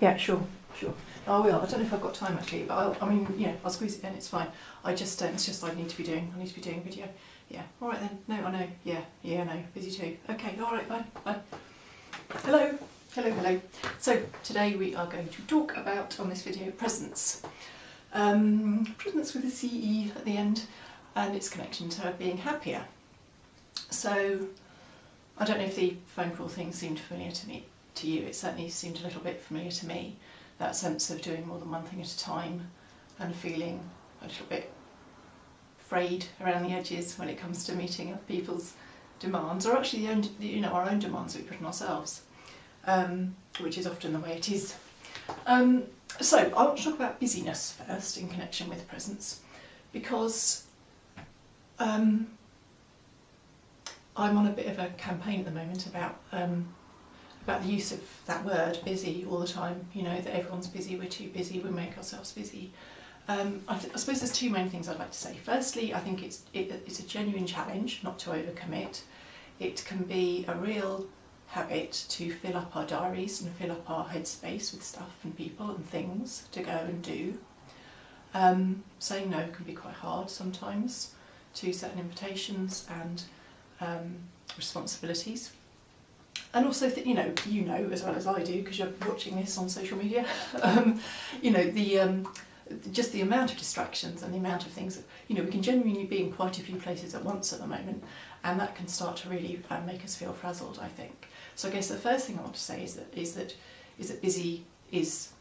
Yeah, sure. I will. I don't know if I've got time actually, but I'll squeeze it in. It's fine. It's just I need to be doing video. Yeah. All right then. No, I know. Yeah. No, busy too. Okay. All right. Bye. Hello. So today we are going to talk about on this video presence. Presence with a CE at the end, and its connection to being happier. So I don't know if the phone call thing seemed familiar to you. It certainly seemed a little bit familiar to me. That sense of doing more than one thing at a time and feeling a little bit frayed around the edges when it comes to meeting other people's demands, or actually our own demands that we put on ourselves, which is often the way it is. So I want to talk about busyness first in connection with presence, because I'm on a bit of a campaign at the moment about the use of that word, busy, all the time. That everyone's busy, we're too busy, we make ourselves busy. I suppose there's two main things I'd like to say. Firstly, I think it's a genuine challenge not to overcommit. It can be a real habit to fill up our diaries and fill up our headspace with stuff and people and things to go and do. Saying no can be quite hard sometimes to certain invitations and responsibilities. And also, you know as well as I do, because you're watching this on social media, just the amount of distractions and the amount of things that, we can genuinely be in quite a few places at once at the moment, and that can start to really make us feel frazzled, I think. So I guess the first thing I want to say is that busy is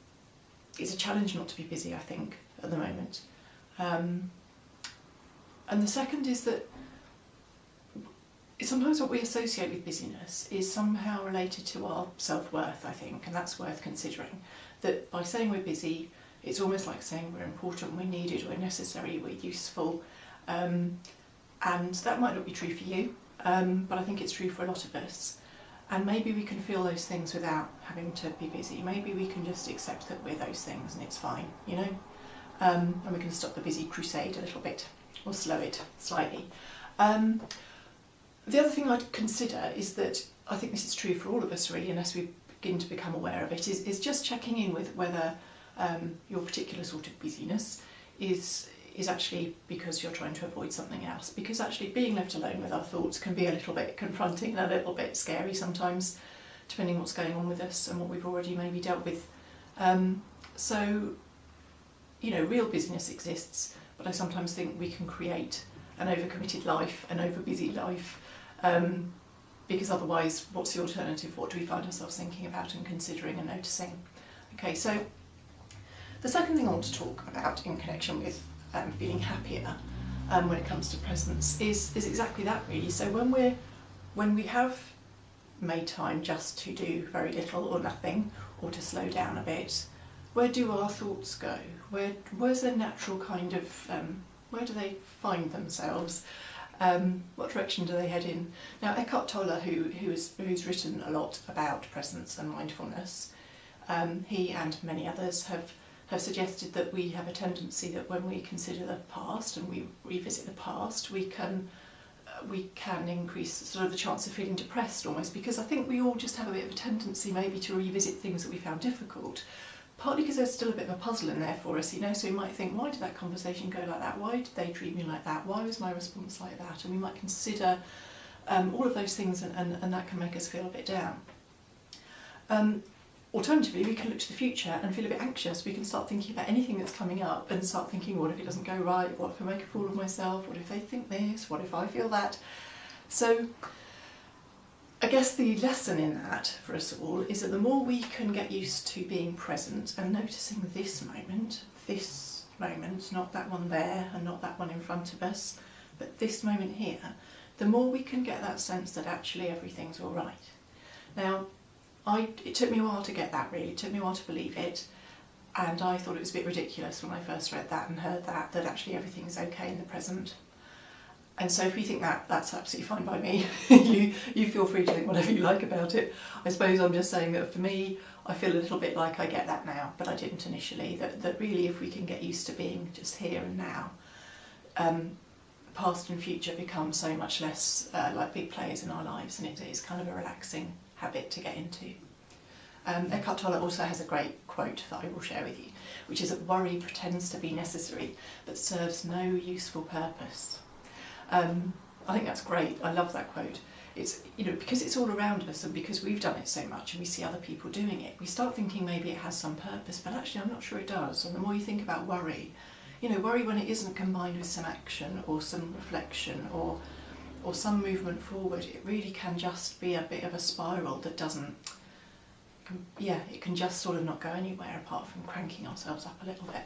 a challenge not to be busy, I think, at the moment. And the second is that sometimes what we associate with busyness is somehow related to our self-worth, I think, and that's worth considering. That by saying we're busy, it's almost like saying we're important, we're needed, we're necessary, we're useful, and that might not be true for you, but I think it's true for a lot of us. And maybe we can feel those things without having to be busy. Maybe we can just accept that we're those things and it's fine, and we can stop the busy crusade a little bit, or slow it slightly. The other thing I'd consider is that I think this is true for all of us really, unless we begin to become aware of it, is just checking in with whether your particular sort of busyness is actually because you're trying to avoid something else. Because actually being left alone with our thoughts can be a little bit confronting and a little bit scary sometimes, depending what's going on with us and what we've already maybe dealt with. So, real busyness exists, but I sometimes think we can create an overcommitted life, an overbusy life, because otherwise what's the alternative? What do we find ourselves thinking about and considering and noticing? Okay, so the second thing I want to talk about in connection with feeling happier when it comes to presence is exactly that really. So when we have made time just to do very little or nothing, or to slow down a bit, where do our thoughts go? Where's their natural kind of where do they find themselves? What direction do they head in? Now, Eckhart Tolle, who's written a lot about presence and mindfulness, he and many others have suggested that we have a tendency that when we consider the past and we revisit the past, we can increase sort of the chance of feeling depressed almost, because I think we all just have a bit of a tendency maybe to revisit things that we found difficult. Partly because there's still a bit of a puzzle in there for us, so we might think, why did that conversation go like that? Why did they treat me like that? Why was my response like that? And we might consider all of those things, and that can make us feel a bit down. Alternatively, we can look to the future and feel a bit anxious. We can start thinking about anything that's coming up and start thinking, what if it doesn't go right? What if I make a fool of myself? What if they think this? What if I feel that? So I guess the lesson in that for us all is that the more we can get used to being present and noticing this moment, not that one there and not that one in front of us, but this moment here, the more we can get that sense that actually everything's all right. Now, it took me a while to get that really, it took me a while to believe it, and I thought it was a bit ridiculous when I first read that and heard that actually everything is okay in the present. And so if you think that, that's absolutely fine by me. you feel free to think whatever you like about it. I suppose I'm just saying that for me, I feel a little bit like I get that now, but I didn't initially, that really if we can get used to being just here and now, past and future become so much less like big players in our lives, and it is kind of a relaxing habit to get into. Eckhart Tolle also has a great quote that I will share with you, which is that worry pretends to be necessary but serves no useful purpose. I think that's great. I love that quote. It's, because it's all around us and because we've done it so much and we see other people doing it, we start thinking maybe it has some purpose, but actually I'm not sure it does. And the more you think about worry, worry when it isn't combined with some action or some reflection or some movement forward, it really can just be a bit of a spiral that doesn't, it can just sort of not go anywhere apart from cranking ourselves up a little bit.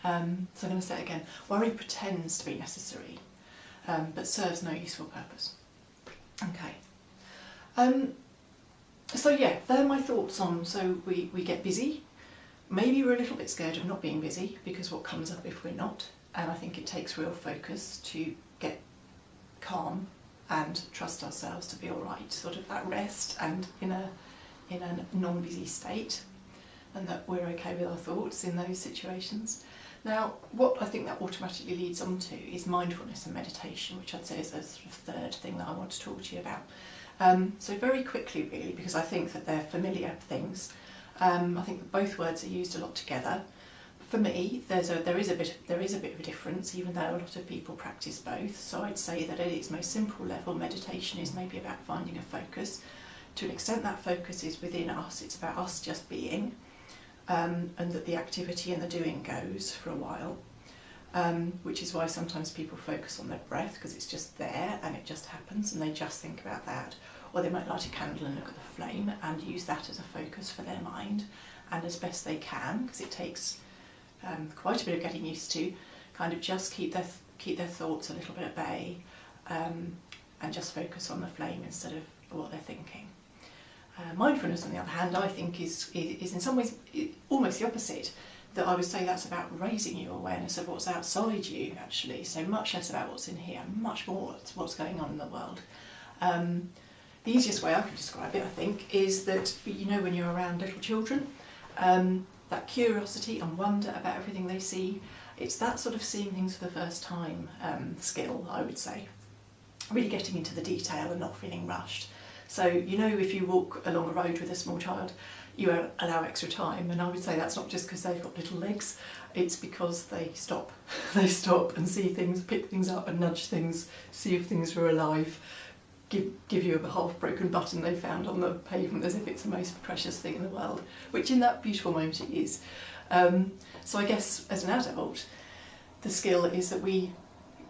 So I'm going to say it again. Worry pretends to be necessary, but serves no useful purpose. Okay. So they're my thoughts on, so we get busy. Maybe we're a little bit scared of not being busy because what comes up if we're not, and I think it takes real focus to get calm and trust ourselves to be all right, sort of at rest and in a non-busy state, and that we're okay with our thoughts in those situations. Now, what I think that automatically leads on to is mindfulness and meditation, which I'd say is the sort of third thing that I want to talk to you about. So very quickly, really, because I think that they're familiar things. I think that both words are used a lot together. For me, there is a bit of a difference, even though a lot of people practice both. So I'd say that at its most simple level, meditation is maybe about finding a focus. To an extent, that focus is within us. It's about us just being. And that the activity and the doing goes for a while, which is why sometimes people focus on their breath because it's just there and it just happens and they just think about that. Or they might light a candle and look at the flame and use that as a focus for their mind, and as best they can, because it takes quite a bit of getting used to, kind of just keep their thoughts a little bit at bay, and just focus on the flame instead of what they're thinking. Mindfulness, on the other hand, I think is in some ways almost the opposite. That I would say that's about raising your awareness of what's outside you, actually. So much less about what's in here, much more what's going on in the world. The easiest way I can describe it, I think, is that when you're around little children, that curiosity and wonder about everything they see, it's that sort of seeing things for the first time skill, I would say. Really getting into the detail and not feeling rushed. So, if you walk along a road with a small child, you allow extra time, and I would say that's not just because they've got little legs, it's because they stop. They stop and see things, pick things up and nudge things, see if things are alive, give you a half-broken button they found on the pavement as if it's the most precious thing in the world, which in that beautiful moment it is. So I guess as an adult, the skill is that we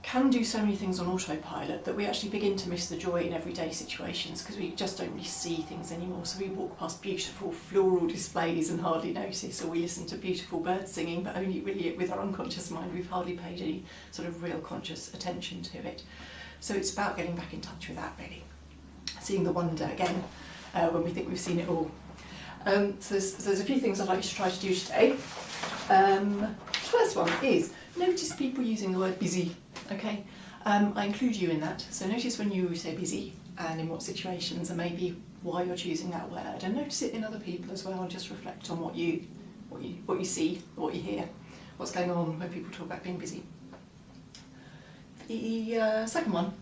can do so many things on autopilot that we actually begin to miss the joy in everyday situations because we just don't really see things anymore. So we walk past beautiful floral displays and hardly notice, or we listen to beautiful birds singing, but only really with our unconscious mind. We've hardly paid any sort of real conscious attention to it. So it's about getting back in touch with that, really. Seeing the wonder again when we think we've seen it all. So there's a few things I'd like you to try to do today. The first one is notice people using the word busy. Okay, I include you in that. So notice when you say busy and in what situations and maybe why you're choosing that word, and notice it in other people as well, and just reflect on what you see, what you hear, what's going on when people talk about being busy. The second one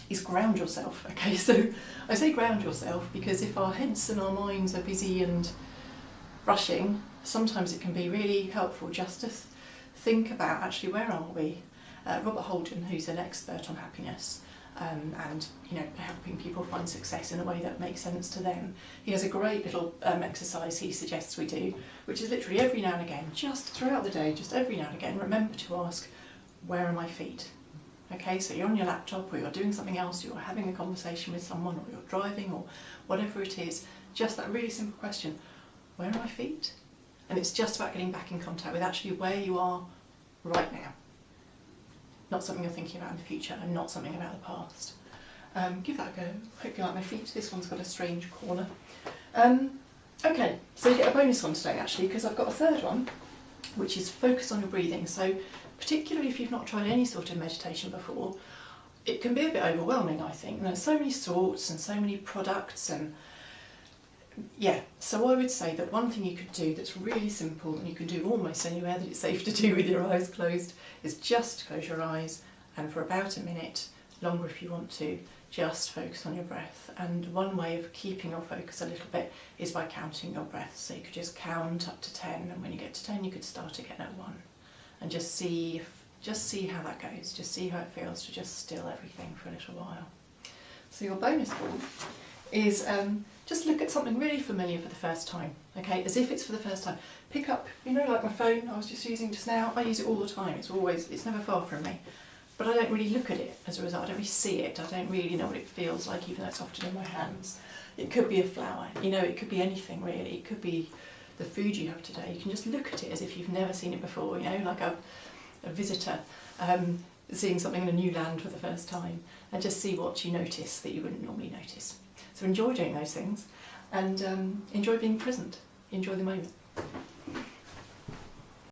is ground yourself. Okay, so I say ground yourself because if our heads and our minds are busy and rushing, sometimes it can be really helpful just to think about actually where are we. Robert Holden, who's an expert on happiness and helping people find success in a way that makes sense to them, he has a great little exercise he suggests we do, which is literally every now and again, just throughout the day, just every now and again, remember to ask, where are my feet? Okay, so you're on your laptop or you're doing something else, you're having a conversation with someone or you're driving or whatever it is, just that really simple question, where are my feet? And it's just about getting back in contact with actually where you are right now. Not something you're thinking about in the future and not something about the past. Give that a go. Hope you like my feet. This one's got a strange corner. Okay, so you get a bonus one today actually, because I've got a third one, which is focus on your breathing. So particularly if you've not tried any sort of meditation before, it can be a bit overwhelming, I think. And there's so many sorts and so many products and so I would say that one thing you could do that's really simple and you can do almost anywhere that it's safe to do with your eyes closed is just close your eyes and for about a minute, longer if you want to, just focus on your breath. And one way of keeping your focus a little bit is by counting your breaths. So you could just count up to 10, and when you get to 10 you could start again at 1, and just see how that goes. Just see how it feels to just still everything for a little while. So your bonus ball is just look at something really familiar for the first time, okay, as if it's for the first time. Pick up, like my phone I was just using just now. I use it all the time. It's never far from me, but I don't really look at it as a result. I don't really see it. I don't really know what it feels like, even though it's often in my hands. It could be a flower, it could be anything really. It could be the food you have today. You can just look at it as if you've never seen it before, like a visitor seeing something in a new land for the first time, and just see what you notice that you wouldn't normally notice. So enjoy doing those things, and enjoy being present. Enjoy the moment.